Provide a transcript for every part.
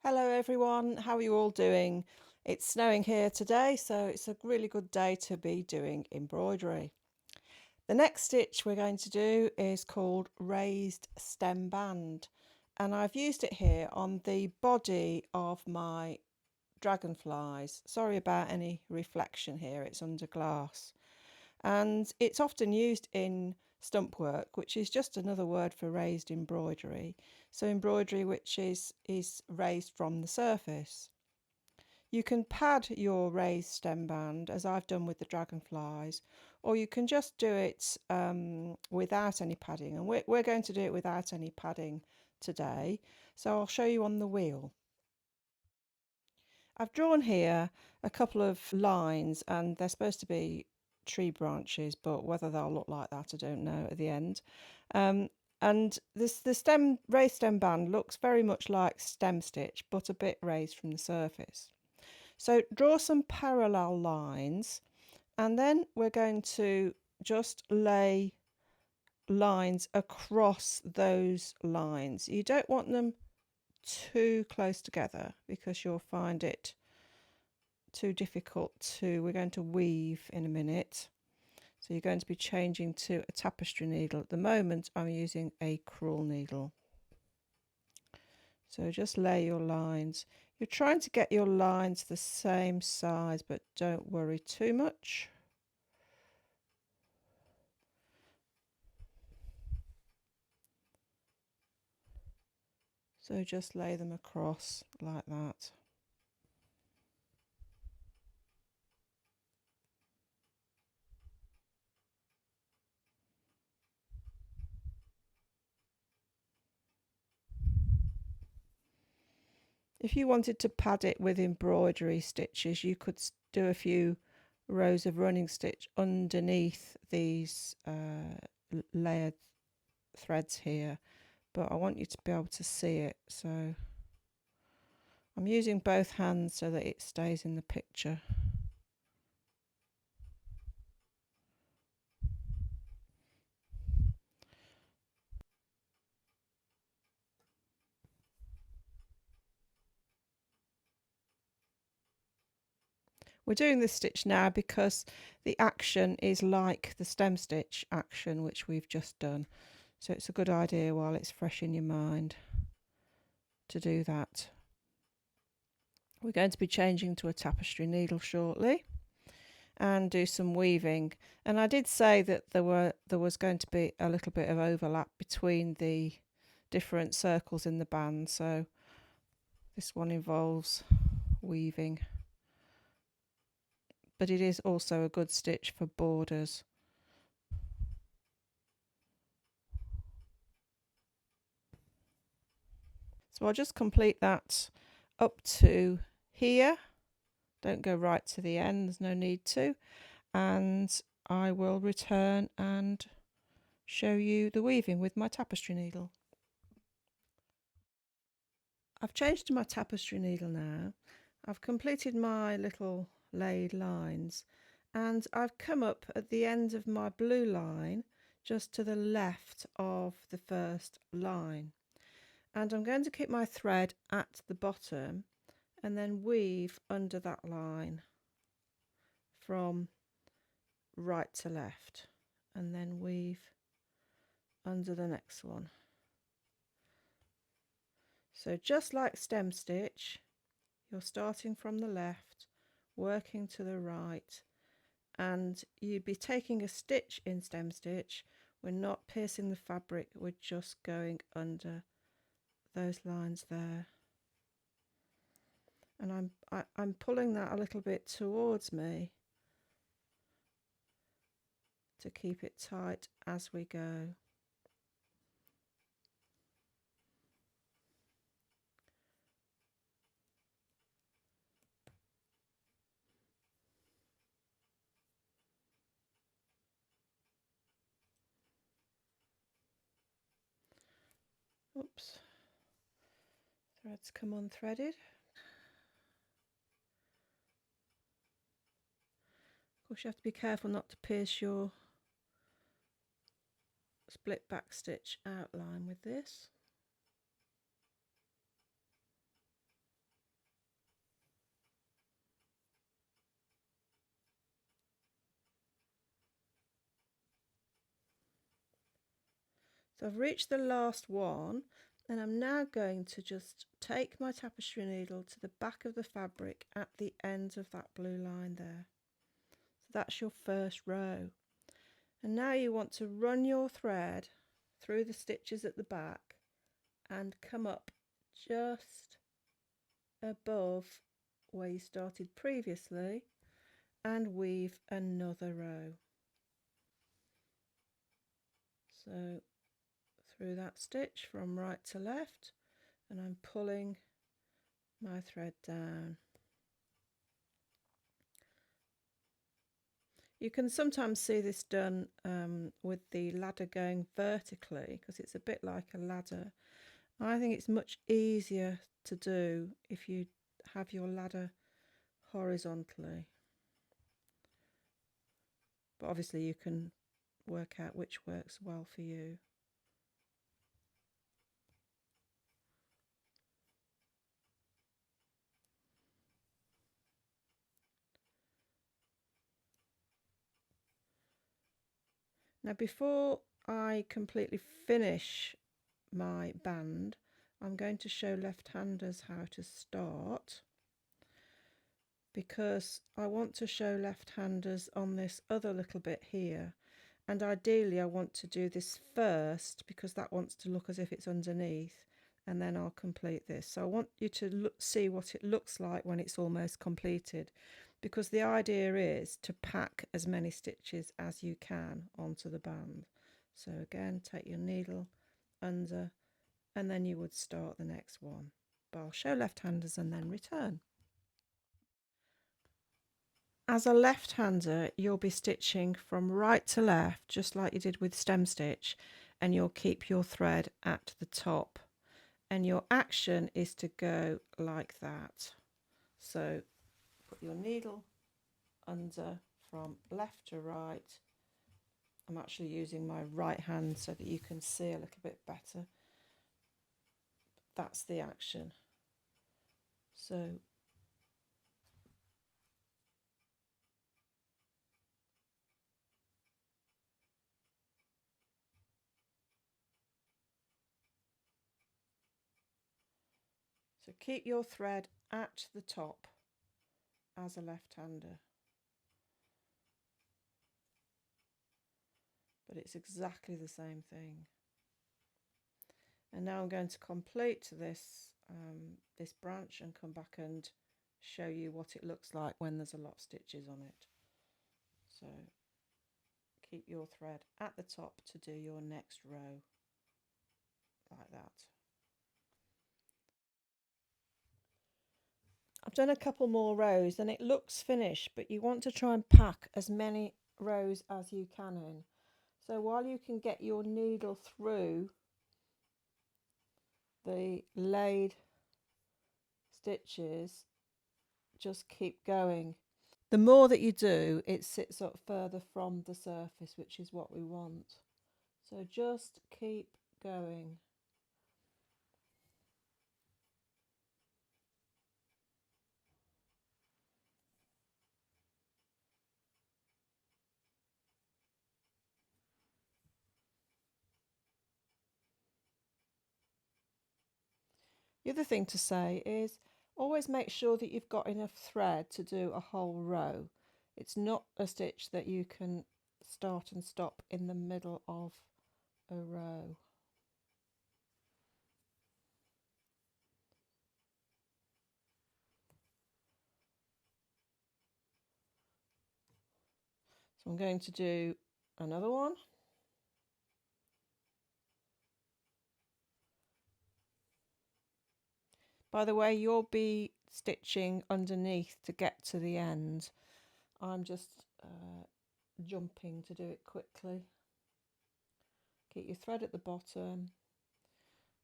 Hello everyone, how are you all doing? It's snowing here today, so it's a really good day to be doing embroidery. The next stitch we're going to do is called raised stem band, and I've used it here on the body of my dragonflies. Sorry about any reflection here, it's under glass. And it's often used in stump work, which is just another word for raised embroidery. So embroidery which is raised from the surface. You can pad your raised stem band, as I've done with the dragonflies, or you can just do it without any padding. And we're going to do it without any padding today. So I'll show you on the wheel. I've drawn here a couple of lines, and they're supposed to be tree branches, but whether they'll look like that I don't know at the end. And the raised stem band looks very much like stem stitch, but a bit raised from the surface. So draw some parallel lines, and then we're going to just lay lines across those lines. You don't want them too close together because you'll find it too difficult we're going to weave in a minute. So you're going to be changing to a tapestry needle. At the moment I'm using a crewel needle. So just lay your lines. You're trying to get your lines the same size, but don't worry too much. So just lay them across like that. If you wanted to pad it with embroidery stitches, you could do a few rows of running stitch underneath these layered threads here, but I want you to be able to see it, so I'm using both hands so that it stays in the picture. We're doing this stitch now because the action is like the stem stitch action which we've just done, so it's a good idea while it's fresh in your mind to do that. We're going to be changing to a tapestry needle shortly and do some weaving, and I did say that there was going to be a little bit of overlap between the different circles in the band, so this one involves weaving, but it is also a good stitch for borders. So I'll just complete that up to here. Don't go right to the end, there's no need to, and I will return and show you the weaving with my tapestry needle. I've changed to my tapestry needle now. I've completed my little laid lines, and I've come up at the end of my blue line just to the left of the first line, and I'm going to keep my thread at the bottom and then weave under that line from right to left, and then weave under the next one. So just like stem stitch, you're starting from the left, working to the right, and you'd be taking a stitch in stem stitch. We're not piercing the fabric, we're just going under those lines there, and I'm pulling that a little bit towards me to keep it tight as we go. Oops, threads come unthreaded. Of course, you have to be careful not to pierce your split back stitch outline with this. So I've reached the last one, and I'm now going to just take my tapestry needle to the back of the fabric at the end of that blue line there. So that's your first row. And now you want to run your thread through the stitches at the back and come up just above where you started previously and weave another row. So through that stitch from right to left, and I'm pulling my thread down. You can sometimes see this done with the ladder going vertically because it's a bit like a ladder. I think it's much easier to do if you have your ladder horizontally. But obviously you can work out which works well for you. Now before I completely finish my band, I'm going to show left-handers how to start, because I want to show left-handers on this other little bit here, and ideally I want to do this first because that wants to look as if it's underneath, and then I'll complete this. So I want you to see what it looks like when it's almost completed, because the idea is to pack as many stitches as you can onto the band. So again, take your needle under, and then you would start the next one. But I'll show left-handers and then return. As a left-hander, you'll be stitching from right to left, just like you did with stem stitch, and you'll keep your thread at the top. And your action is to go like that. So put your needle under from left to right. I'm actually using my right hand so that you can see a little bit better. That's the action. So keep your thread at the top as a left-hander. But it's exactly the same thing. And now I'm going to complete this this branch and come back and show you what it looks like when there's a lot of stitches on it. So keep your thread at the top to do your next row like that. I've done a couple more rows and it looks finished, but you want to try and pack as many rows as you can in. So while you can get your needle through the laid stitches, just keep going. The more that you do, it sits up further from the surface, which is what we want. So just keep going. The other thing to say is always make sure that you've got enough thread to do a whole row. It's not a stitch that you can start and stop in the middle of a row. So I'm going to do another one. By the way, you'll be stitching underneath to get to the end. I'm just jumping to do it quickly. Keep your thread at the bottom,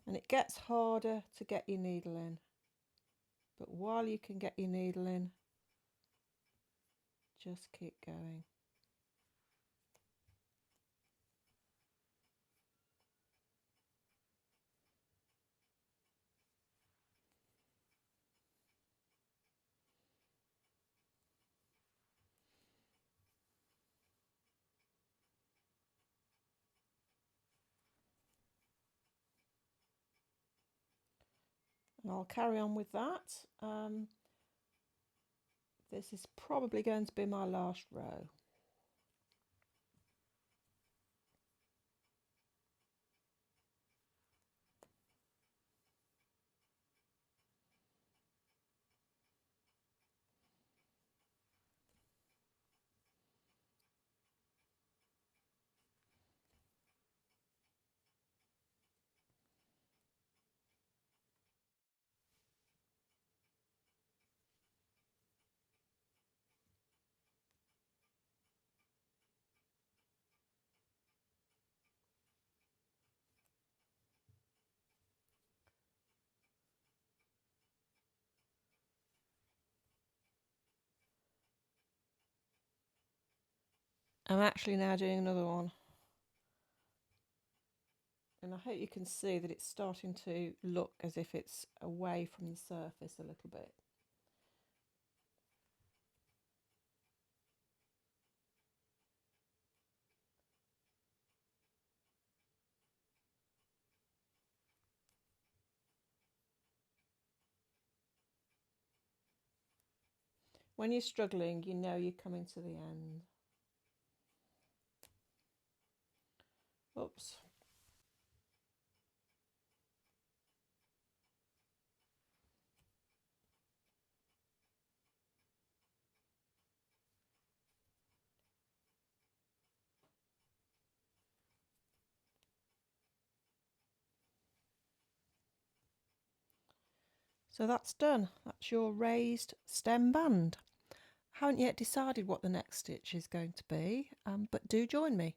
and it gets harder to get your needle in, but while you can get your needle in, just keep going. I'll carry on with that. This is probably going to be my last row. I'm actually now doing another one. And I hope you can see that it's starting to look as if it's away from the surface a little bit. When you're struggling, you know you're coming to the end. Oops. So that's done. That's your raised stem band. Haven't yet decided what the next stitch is going to be, but do join me.